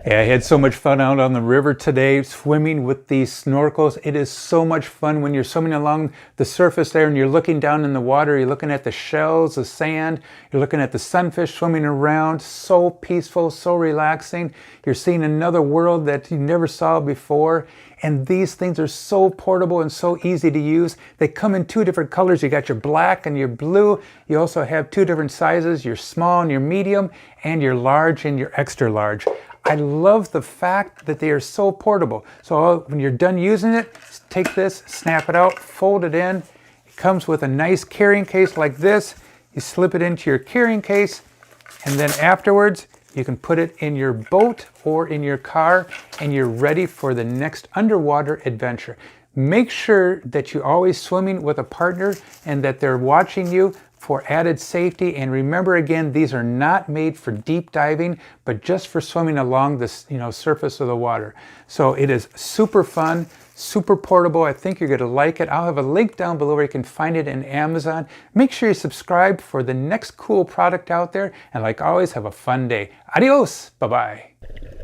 Yeah, I had so much fun out on the river today swimming with these snorkels. It is so much fun when you're swimming along the surface there and you're looking down in the water. You're looking at the shells, the sand. You're looking at the sunfish swimming around. So peaceful, so relaxing. You're seeing another world that you never saw before. And these things are so portable and so easy to use. They come in two different colors. You got your black and your blue. You also have two different sizes, your small and your medium, and your large and your extra large. I love the fact that they are so portable. So when you're done using it, take this, snap it out, fold it in. It comes with a nice carrying case like this. You slip it into your carrying case, and then afterwards, you can put it in your boat or in your car, and you're ready for the next underwater adventure. Make sure that you're always swimming with a partner and that they're watching you for added safety. And remember, again, these are not made for deep diving, but just for swimming along the surface of the water. So it is super fun, super portable. I think you're going to like it. I'll have a link down below where you can find it in Amazon. Make sure you subscribe for the next cool product out there. And like always, have a fun day. Adios. Bye-bye.